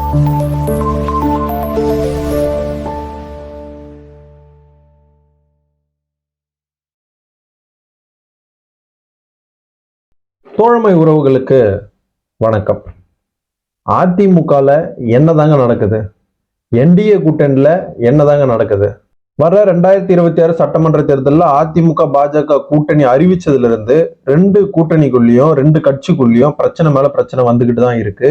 தோழமை உறவுகளுக்கு வணக்கம். அதிமுகல என்னதாங்க நடக்குது? என்டிஏ கூட்டணியில என்னதாங்க நடக்குது? வர 2026 சட்டமன்ற தேர்தலில் அதிமுக பாஜக கூட்டணி அறிவிச்சதுல இருந்து ரெண்டு கூட்டணிக்குள்ளயும் ரெண்டு கட்சிக்குள்ளயும் பிரச்சனை மேல பிரச்சனை வந்துகிட்டு தான் இருக்கு.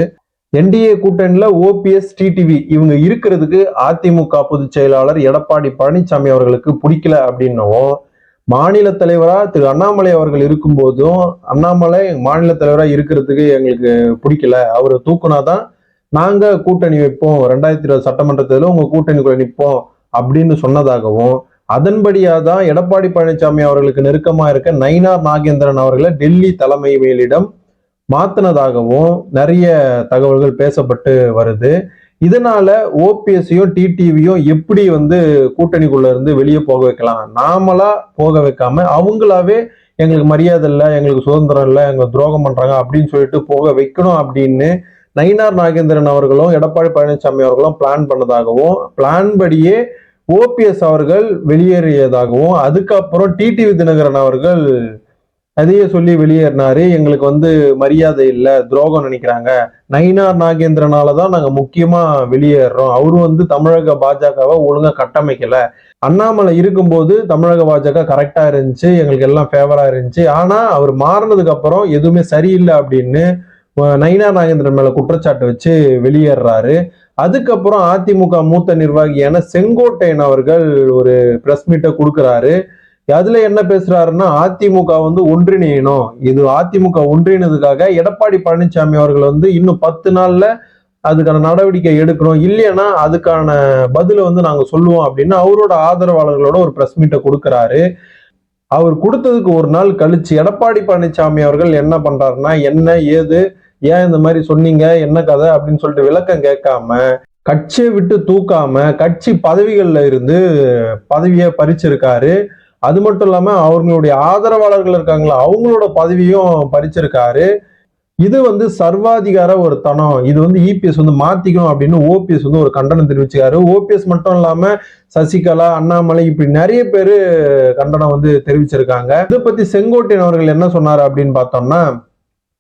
என்டிஏ கூட்டணியில ஓபிஎஸ் டிடிவி இவங்க இருக்கிறதுக்கு அதிமுக பொதுச் செயலாளர் எடப்பாடி பழனிசாமி அவர்களுக்கு பிடிக்கல அப்படின்னவும், மாநில தலைவரா திரு அண்ணாமலை அவர்கள் இருக்கும் போதும் அண்ணாமலை மாநில தலைவரா இருக்கிறதுக்கு எங்களுக்கு பிடிக்கல, அவரை தூக்குனாதான் நாங்க கூட்டணி வைப்போம், 2020 சட்டமன்ற தேர்தலில் உங்க கூட்டணிக்குள்ள நிற்போம் அப்படின்னு சொன்னதாகவும், அதன்படியாதான் எடப்பாடி பழனிசாமி அவர்களுக்கு நெருக்கமா இருக்க நயினார் நாகேந்திரன் அவர்களை டெல்லி தலைமை மேலிடம் மாத்தினதாகவும் நிறைய தகவல்கள் பேசப்பட்டு வருது. இதனால ஓபிஎஸ்ஸையும் டிடிவியும் எப்படி கூட்டணிக்குள்ள இருந்து வெளியே போக வைக்கலாம், நாமளா போக வைக்காம அவங்களாவே எங்களுக்கு மரியாதை இல்லை, எங்களுக்கு சுதந்திரம் இல்லை, எங்களுக்கு துரோகம் பண்றாங்க அப்படின்னு சொல்லிட்டு போக வைக்கணும் அப்படின்னு நயினார் நாகேந்திரன் அவர்களும் எடப்பாடி பழனிசாமி அவர்களும் பிளான் பண்ணதாகவும், பிளான் படியே ஓபிஎஸ் அவர்கள் வெளியேறியதாகவும், அதுக்கப்புறம் டிடிவி தினகரன் அவர்கள் அதையே சொல்லி வெளியேறினாரு. எங்களுக்கு மரியாதை இல்லை, துரோகம் நினைக்கிறாங்க, நயினார் நாகேந்திரனாலதான் நாங்க முக்கியமா வெளியேறோம், அவரு தமிழக பாஜகவை ஒழுங்கா கட்டமைக்கல, அண்ணாமலை இருக்கும்போது தமிழக பாஜக கரெக்டா இருந்துச்சு, எங்களுக்கு எல்லாம் ஃபேவரா இருந்துச்சு, ஆனா அவர் மாறினதுக்கு அப்புறம் எதுவுமே சரியில்லை அப்படின்னு நயினார் நாகேந்திரன் மேல குற்றச்சாட்டு வச்சு வெளியேறாரு. அதுக்கப்புறம் அதிமுக மூத்த நிர்வாகியான செங்கோட்டையன் அவர்கள் ஒரு பிரஸ் மீட்டை கொடுக்கிறாரு. அதுல என்ன பேசுறாருன்னா, அதிமுக ஒன்றிணையணும், இது அதிமுக ஒன்றினதுக்காக எடப்பாடி பழனிசாமி அவர்கள் இன்னும் 10 நாள்ல அதுக்கான நடவடிக்கை எடுக்கணும், இல்லைன்னா அதுக்கான பதில நாங்க சொல்லுவோம் அப்படின்னு அவரோட ஆதரவாளர்களோட ஒரு பிரஸ் மீட்டை கொடுக்கிறாரு. அவர் கொடுத்ததுக்கு ஒரு நாள் கழிச்சு எடப்பாடி பழனிசாமி அவர்கள் என்ன பண்றாருன்னா, என்ன ஏது, ஏன் இந்த மாதிரி சொன்னீங்க, என்ன கதை அப்படின்னு சொல்லிட்டு விளக்கம் கேட்காம, கட்சியை விட்டு தூக்காம கட்சி பதவிகள்ல இருந்து பதவியை பறிச்சிருக்காரு. அது மட்டும் இல்லாம அவங்களுடைய ஆதரவாளர்கள் இருக்காங்களா, அவங்களோட பதவியும் பறிச்சிருக்காரு. இது சர்வாதிகார ஒரு தனம், இது இபிஎஸ் மாத்திக்கணும் அப்படின்னு ஓபிஎஸ் ஒரு கண்டனம் தெரிவிச்சுக்காரு. ஓபிஎஸ் மட்டும் இல்லாம சசிகலா, அண்ணாமலை இப்படி நிறைய பேரு கண்டனம் தெரிவிச்சிருக்காங்க. இதை பத்தி செங்கோட்டையன் அவர்கள் என்ன சொன்னாரு அப்படின்னு பார்த்தோம்னா,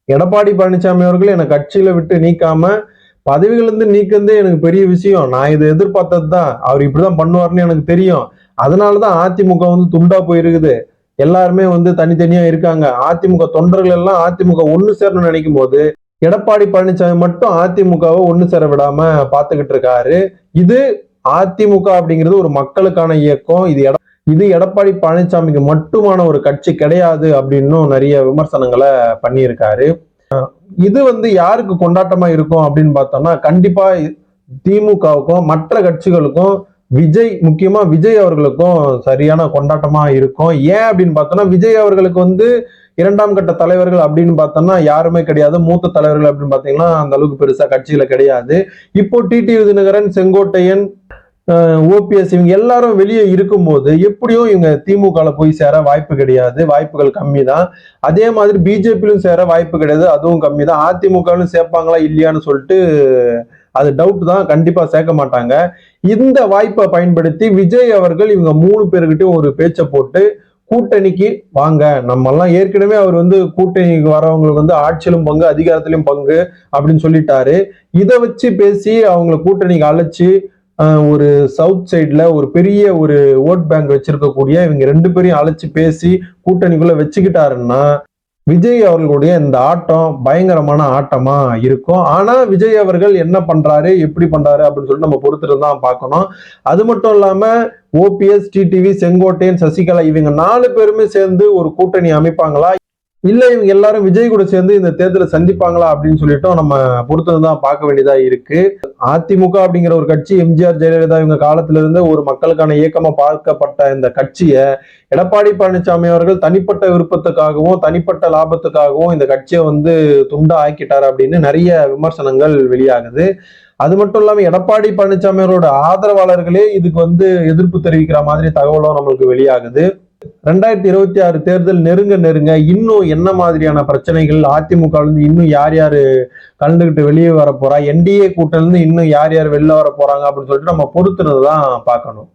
எடப்பாடி பழனிசாமி அவர்கள் என்னை கட்சியில விட்டு நீக்காம பதவிகள் நீக்கிறது எனக்கு பெரிய விஷயம், நான் இதை எதிர்பார்த்தது தான், அவர் இப்படிதான் பண்ணுவாருன்னு எனக்கு தெரியும், அதனாலதான் அதிமுக துண்டா போயிருக்குது, எல்லாருமே தனித்தனியா இருக்காங்க, அதிமுக தொண்டர்கள் எல்லாம் அதிமுக ஒண்ணு சேரணும்னு நினைக்கும் போது எடப்பாடி பழனிசாமி மட்டும் அதிமுகவை ஒண்ணு சேர விடாம பாத்துக்கிட்டு இருக்காரு. இது அதிமுக அப்படிங்கிறது ஒரு மக்களுக்கான இயக்கம், இது எடப்பாடி பழனிசாமிக்கு மட்டுமான ஒரு கட்சி கிடையாது அப்படின்னும் நிறைய விமர்சனங்களை பண்ணியிருக்காரு. இது யாருக்கு கொண்டாட்டமா இருக்கும் அப்படின்னு பார்த்தோம்னா, கண்டிப்பா திமுகவுக்கும் மற்ற கட்சிகளுக்கும் விஜய், முக்கியமா விஜய் அவர்களுக்கும் சரியான கொண்டாட்டமா இருக்கும். ஏன் அப்படின்னு பார்த்தோம்னா, விஜய் அவர்களுக்கு இரண்டாம் கட்ட தலைவர்கள் அப்படின்னு பார்த்தோம்னா யாருமே கிடையாது, மூத்த தலைவர்கள் அப்படின்னு பாத்தீங்கன்னா அந்த அளவுக்கு பெருசா கட்சியில கிடையாது. இப்போ டிடிவி தினகரன், செங்கோட்டையன், ஓபிஎஸ் இவங்க எல்லாரும் வெளியே இருக்கும்போது எப்படியும் இவங்க திமுகல போய் சேர வாய்ப்பு கிடையாது, வாய்ப்புகள் கம்மி தான். அதே மாதிரி பிஜேபியிலும் சேர வாய்ப்பு கிடையாது, அதுவும் கம்மி தான். அதிமுகவிலும் சேர்ப்பாங்களா இல்லையான்னு சொல்லிட்டு அது டவுட் தான், கண்டிப்பா சேர்க்க மாட்டாங்க. இந்த வாய்ப்பை பயன்படுத்தி விஜய் அவர்கள் இவங்க 3 பேருக்கிட்டையும் ஒரு பேச்சை போட்டு கூட்டணிக்கு வாங்க, நம்ம எல்லாம் ஏற்கனவே அவர் கூட்டணிக்கு வரவங்களுக்கு ஆட்சியிலும் பங்கு அதிகாரத்திலும் பங்கு அப்படின்னு சொல்லிட்டாரு. இதை வச்சு பேசி அவங்களை கூட்டணிக்கு அழைச்சு ஒரு சவுத் சைட்ல ஒரு பெரிய ஒரு ஓட் பேங்க் வச்சிருக்கக்கூடிய இவங்க 2 பேரையும் அழைச்சு பேசி கூட்டணிக்குள்ள வச்சுக்கிட்டாருன்னா விஜய் அவர்களுடைய இந்த ஆட்டம் பயங்கரமான ஆட்டமா இருக்கும். ஆனா விஜய் அவர்கள் என்ன பண்றாரு, எப்படி பண்றாரு அப்படின்னு சொல்லிட்டு நம்ம பொறுத்துட்டு தான் பார்க்கணும். அது மட்டும் இல்லாம ஓபிஎஸ், டிடிவி, செங்கோட்டையன், சசிகலா இவங்க 4 பேருமே சேர்ந்து ஒரு கூட்டணி அமைப்பாங்களா, இல்ல இவங்க எல்லாரும் விஜய் கூட சேர்ந்து இந்த தேர்தலை சந்திப்பாங்களா அப்படின்னு சொல்லிட்டோம் நம்ம பொறுத்ததான் பார்க்க வேண்டியதா இருக்கு. அதிமுக அப்படிங்கிற ஒரு கட்சி எம்ஜிஆர், ஜெயலலிதா இவங்க காலத்துல இருந்து ஒரு மக்களுக்கான இயக்கமா பார்க்கப்பட்ட இந்த கட்சியை எடப்பாடி பழனிசாமி அவர்கள் தனிப்பட்ட விருப்பத்துக்காகவும் தனிப்பட்ட லாபத்துக்காகவும் இந்த கட்சியை துண்டா ஆக்கிட்டாரு அப்படின்னு நிறைய விமர்சனங்கள் வெளியாகுது. அது மட்டும் இல்லாம எடப்பாடி பழனிசாமி அவரோட ஆதரவாளர்களே இதுக்கு எதிர்ப்பு தெரிவிக்கிற மாதிரி தகவலும் நம்மளுக்கு வெளியாகுது. 2026 தேர்தல் நெருங்க நெருங்க இன்னும் என்ன மாதிரியான பிரச்சனைகள் அதிமுக இருந்து இன்னும் யார் யாரு கலந்துகிட்டு வெளியே வர போறா, என்டிஏ கூட்டணில இருந்து இன்னும் யார் யார் வெளில வர போறாங்க அப்படின்னு சொல்லிட்டு நம்ம பொறுத்துறதுதான் பார்க்கணும்.